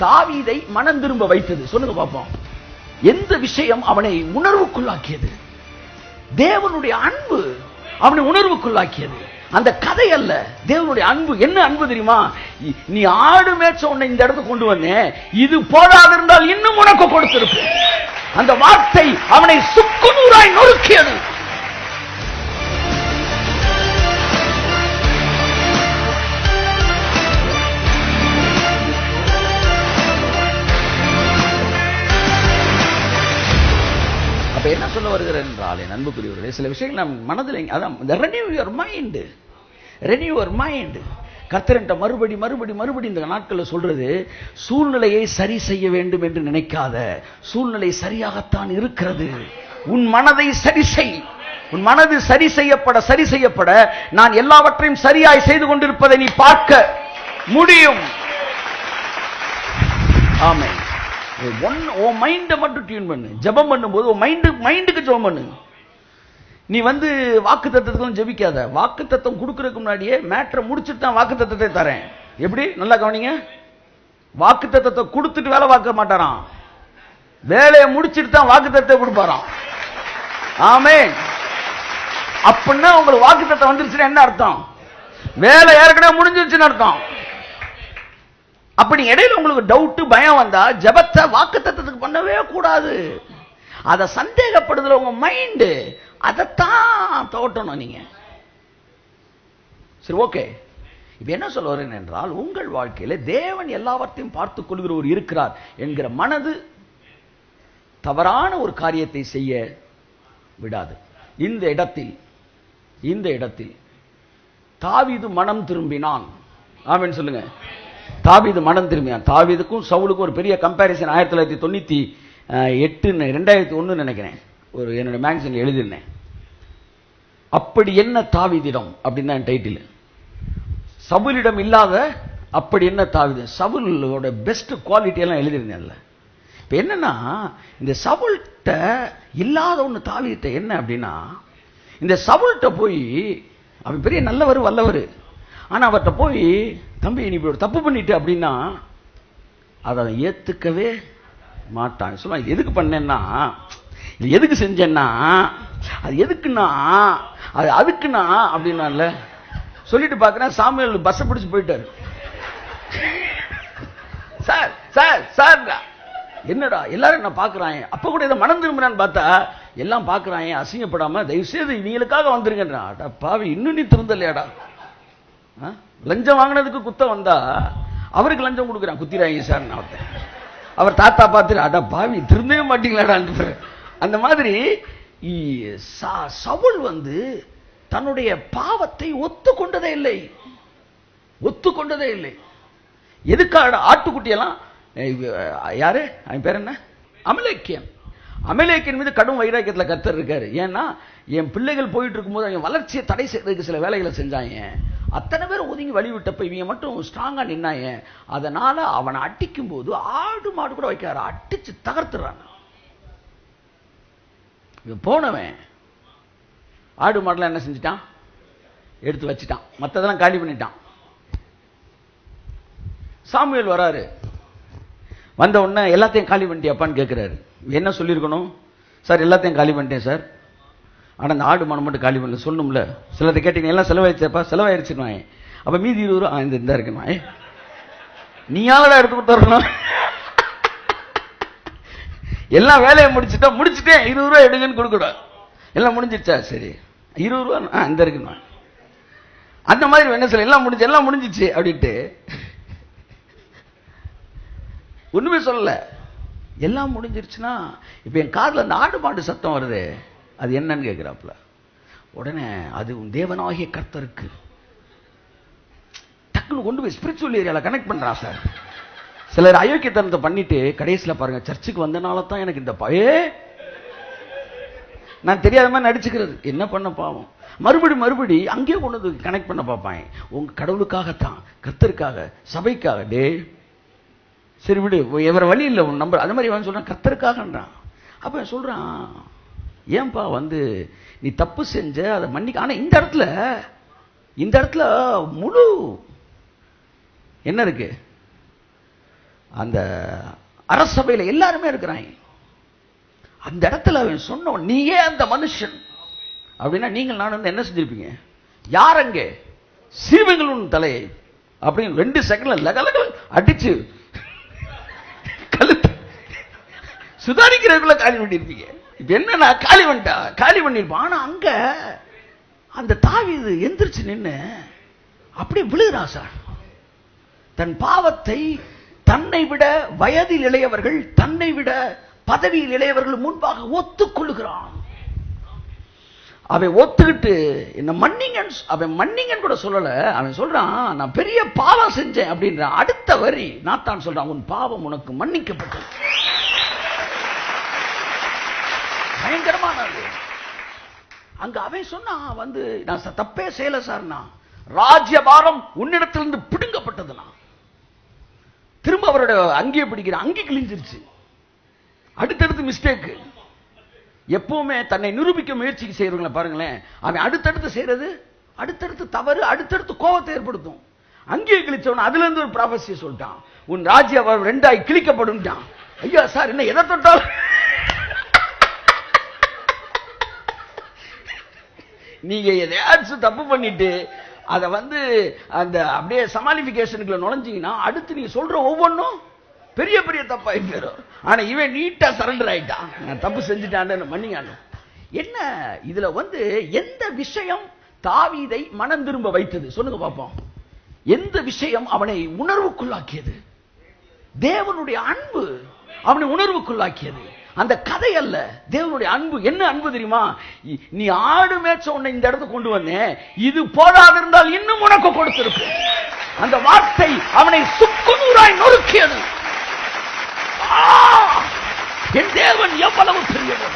தாவீதை மனம் திரும்ப வைத்தது? சொல்லுங்க பாப்போம். எந்த விஷயம் அவனை உணர்வுக்குள்ளாக்கியது? தேவனுடைய அன்பு அவனை உணர்வுக்குள்ளாக்கியது. அந்த கதை அல்ல, தேவனுடைய அன்பு. என்ன அன்பு தெரியுமா? நீ ஆடு மேய்ச்ச உன்னை இந்த இடத்துக்கு கொண்டு வந்தேன், இது போடாது இருந்தால் இன்னும் உனக்கு கொடுத்திருப்பேன். அந்த வார்த்தை அவனை சுக்குநூறாய் நொறுக்கியது. அப்ப என்ன சொல்ல வருகிறேன் என்றால், என் அன்புக்குரியவர்களே, சில விஷயங்கள் நம் மனதில் அதான் renew your mind, renew your mind. கர்த்தர்ட்ட மறுபடி மறுபடி மறுபடி இந்த நாட்களில் சொல்றது, சூழ்நிலையை சரி செய்ய வேண்டும் என்று நினைக்காத, சூழ்நிலை சரியாகத்தான் இருக்கிறது. உன் மனதை சரி செய். உன் மனது சரி செய்யப்பட நான் எல்லாவற்றையும் சரியாய் செய்து கொண்டிருப்பதை நீ பார்க்க முடியும். ஆமென். உன் மைண்டை மட்டும் டியூன் பண்ணு. ஜெபம் பண்ணும்போது உன் மைண்டுக்கு ஜெபம் பண்ணு. நீ வாக்குத்தத்தத்துக்கு ஜெபிக்காத. வாக்குத்தத்தம் கொடுக்கறதுக்கு முன்னாடியே மேட்டரை முடிச்சுட்டு தான் வாக்குத்தத்தத்தை தரேன். எப்படி? நல்லா கவனிங்க. வாக்குத்தத்தத்தை கொடுத்துட்டு வேலை பார்க்க மாட்டாராம், வேலையை முடிச்சுட்டு தான் வாக்குத்தத்தத்தை கொடுப்பாராம். ஆமென். அப்படின்னா உங்களுக்கு வாக்குத்தத்தம் வந்துருச்சுன்னா என்ன அர்த்தம்? வேலை ஏற்கனவே முடிஞ்சிருச்சுன்னு அர்த்தம். அப்படி இடையில உங்களுக்கு டவுட், பயம் வந்தா ஜெபத்தை வாக்குத்தத்தத்துக்கு பண்ணவே கூடாது. அத சந்தேகப்படுதல உங்க மைண்ட் அதைத்தான் தோட்டணும் நீங்க. சரி, ஓகே. இப்ப என்ன சொல்ல வரேன் என்றால், உங்கள் வாழ்க்கையில தேவன் எல்லாவற்றையும் பார்த்துக் கொள்கிறவர் இருக்கிறார் என்கிற மனது தவறான ஒரு காரியத்தை செய்ய விடாது. இந்த இடத்தில் தாவீது மனம் திரும்பினான். ஆமென் சொல்லுங்க. தாவீது மனம் திரும்பினான். தாவீதுக்கும் சவுலுக்கும் ஒரு பெரிய கம்பேரிசன் 1998 2001 நினைக்கிறேன், ஒரு என்னோட மேகசின்ல எழுதினேன். அப்படி என்ன தாவீதிடம் அப்படின்னு தான் டைட்டில். சவுலிடம் இல்லாத அப்படி என்ன தாவீது, சவுலோட பெஸ்ட் குவாலிட்டி எல்லாம் எழுதியிருந்தேன்ல. இப்ப என்னன்னா, இந்த சவுல்கிட்ட இல்லாத ஒண்ணு தாவீதுட்ட என்ன அப்படின்னா, இந்த சவுல்கிட்ட போய், அவன் பெரிய நல்லவர் வல்லவர், ஆனா அவர்கிட்ட போய், தம்பி நீ இப்படி ஒரு தப்பு பண்ணிட்டு அப்படின்னா அதை ஏத்துக்கவே மாட்டான். சொல்லுவாங்க, எதுக்கு பண்ணேன்னா, இது எதுக்கு செஞ்சேன்னா, அது எதுக்குன்னா, அது அதுக்குன்னா அப்படின்னால சொல்லிட்டு பாக்குறேன். சாமுவேல் பஸ் பிடிச்சு போயிட்டாரு. சார் சார் சார் என்னடா எல்லாரும் என்ன பாக்குறாங்க, அப்ப கூட இதை மனம் திரும்பினான்னு பார்த்தா எல்லாம் பாக்குறாங்க, அசிங்கப்படாம தயவு செய்து இவங்களுக்காக வந்துருங்கன்றான். பாவி, இன்னும் நீ திருந்தலையாடா? லஞ்சம் வாங்கினதுக்கு குத்தம் வந்தா அவருக்கு லஞ்சம் கொடுக்குறான், குத்திராங்க சார். அவர் தாத்தா பார்த்துட்டு, அடா பாவி திருந்தவே மாட்டீங்களாடா. அந்த மாதிரி சவுல் தன்னுடைய பாவத்தை ஒத்துக்கொண்டதே இல்லை. எதுக்காக? ஆட்டுக்குட்டியெல்லாம் யாரு, அவன் பேர் என்ன, அமலேக்கியன் மீது கடும் வைராக்கியத்தில் கர்த்தர் இருக்காரு. ஏன்னா என் பிள்ளைகள் போயிட்டு இருக்கும்போது அவன் வளர்ச்சியை தடை செய்யறதுக்கு சில வேலைகளை செஞ்சாங்க. அத்தனை பேர் ஒதுங்கி வழி விட்டப்ப இவங்க மட்டும் ஸ்ட்ராங்கா நின்னாங்க. அதனால அவனை அடிக்கும் போது ஆடு மாடு கூட வைக்காரு, அடிச்சு தகர்த்துறாங்க. போனவன் ஆடு மாடெல்லாம் என்ன செஞ்சிட்டான், எடுத்து வச்சுட்டான், மற்றதெல்லாம் காலி பண்ணிட்டான். சாமுவேல் வராரு, வந்த உடனே எல்லாத்தையும் காலி பண்ணிட்டியாப்பான்னு கேட்கிறாரு. என்ன சொல்லியிருக்கணும்? சார் எல்லாத்தையும் காலி பண்ணிட்டேன் சார், ஆனால் அந்த ஆடு மாடு மட்டும் காலி பண்ணல சொல்லணும்ல. சிலரை கேட்டீங்க, எல்லாம் செலவாயிடுச்சப்பா, செலவாயிருச்சுன்னு. அப்ப மீதி 20 ரூபா இந்த இருக்குமா, நீயாலடா எடுத்து கொடுத்துறணும். எல்லாம் வேலையை முடிச்சுட்டேன் 20 ரூபா எடுங்கன்னு கொடுக்கூடாது. எல்லாம் முடிஞ்சிருச்சா? சரி 20 ரூபா இந்த இருக்குமா. அந்த மாதிரி என்ன சொல்ல, எல்லாம் முடிஞ்சிச்சு அப்படின்ட்டு ஒண்ணுமே சொல்லல. எல்லாம் முடிஞ்சிருச்சுன்னா இப்ப என் காதுல அந்த ஆடு மாடு சத்தம் வருது, அது என்னன்னு கேட்கிறாப்புல. உடனே அது தேவனாகிய கர்த்தருக்கு டக்குன்னு கொண்டு போய் ஸ்பிரிச்சுவல் ஏரியால கனெக்ட் பண்றான் சார். சிலர் அயோக்கியத்தனத்தை பண்ணிட்டு கடைசியில் பாருங்க, சர்ச்சுக்கு வந்தனால தான் எனக்கு இந்த நான் தெரியாத மாதிரி நடிச்சுக்கிறது. என்ன பண்ண பாவம், மறுபடி அங்கேயே கொண்டு வந்து கனெக்ட் பண்ண பார்ப்பாங்க. உங்க கடவுளுக்காகத்தான், கர்த்தருக்காக, சபைக்காக. டே சரி விடு, எவர வழி இல்லை உன் நம்பர். அது மாதிரி அவன் சொல்றான் கர்த்தருக்காகன்றான். அப்ப சொல்றான், ஏன்பா நீ தப்பு செஞ்ச அதை மன்னிக்க. ஆனா இந்த இடத்துல முழு என்ன இருக்கு, அந்த அரசபையில் எல்லாருமே இருக்கிறாங்க. அந்த இடத்துல அவன் சொன்னவன், நீயே அந்த மனுஷன் அப்படின்னா நீங்கள் நான் வந்து என்ன செஞ்சிருப்பீங்க? யார் அங்கே சீவுங்கள் உன் தலையை அப்படின்னு 2 செகண்ட்ல லகலக அடிச்சு கழுத்து சுதாரிக்கிறதுக்குள்ள காலி பண்ணிருப்பீங்க. இப்ப என்ன காலி பண்ணிருப்பான். ஆனா அங்க அந்த தாவீது எந்திரிச்சு நின்னு அப்படியே விழுகிறா சார். தன் பாவத்தை தன்னை விட வயதில் இளையவர்கள், தன்னை விட பதவியில் இளையவர்கள் முன்பாக ஒத்துக்கொள்ளுகிறான். அவன் ஒத்துக்கிட்டு என்ன மன்னிங்கன்னு கூட சொல்லல. அவன் சொல்றான், நான் பெரிய பாவம் செஞ்சேன் அப்படின்றான். அடுத்த வரி நாத்தான் சொல்றான், உன் பாவம் உனக்கு மன்னிக்கப்பட்டது. பயங்கரமானது. அங்க அவன் சொன்னா வந்து, நான் தப்பே செய்யல சார்னா, ராஜ்யபாரம் உன்னிடத்திலிருந்து பிடுங்கப்பட்டதுனா. திரும்ப அவரோட அங்கேயே பிடிக்கிற அங்கி கிழிஞ்சிருச்சு. அடுத்தடுத்து மிஸ்டேக். எப்பவுமே தன்னை நிரூபிக்க முயற்சி செய்யறவங்களை பாருங்களேன், அவன் அடுத்தடுத்து செய்யறது அடுத்தடுத்து தவறு, அடுத்தடுத்து கோபத்தை ஏற்படுத்தும். அங்கேயே கிழிச்சவன் அதுல இருந்து ஒரு ப்ராபஸியை சொல்லிட்டான், உன் ராஜ்யம் 2 கிழிக்கப்படும். ஐயா சார், என்ன எதை தொட்டாலும் நீங்க எதையாச்சும் தப்பு பண்ணிட்டு அதை வந்து அந்த அப்படியே சமாளிபிகேஷனுக்குள்ள நுழைஞ்சீங்கன்னா அடுத்து நீங்க சொல்ற ஒவ்வொன்றும் பெரிய பெரிய தப்பாய் போயிடும். ஆனா இவன் நீட்டா சரண்டர் ஆயிட்டான், நான் தப்பு செஞ்சுட்டான்னு மன்னிங்க. என்ன இதுல வந்து எந்த விஷயம் தாவீதை மனம் திரும்ப வைத்தது சொல்லுங்க பாப்போம். எந்த விஷயம் அவனை உணர்வுக்குள்ளாக்கியது? தேவனுடைய அன்பு அவனை உணர்வுக்குள்ளாக்கியது. அந்த கதை அல்ல, தேவனுடைய அன்பு. என்ன அன்பு தெரியுமா? நீ ஆடு மேய்ச்ச உன்னை இந்த இடத்துக்கு கொண்டு வந்தேன், இது போதாதிருந்தால் இன்னும் உனக்கு கொடுத்திருப்பேன். அந்த வார்த்தை அவனை சுக்குநூறாய் நொறுக்கியது. என் தேவன் எவ்வளவு பெரியவர்!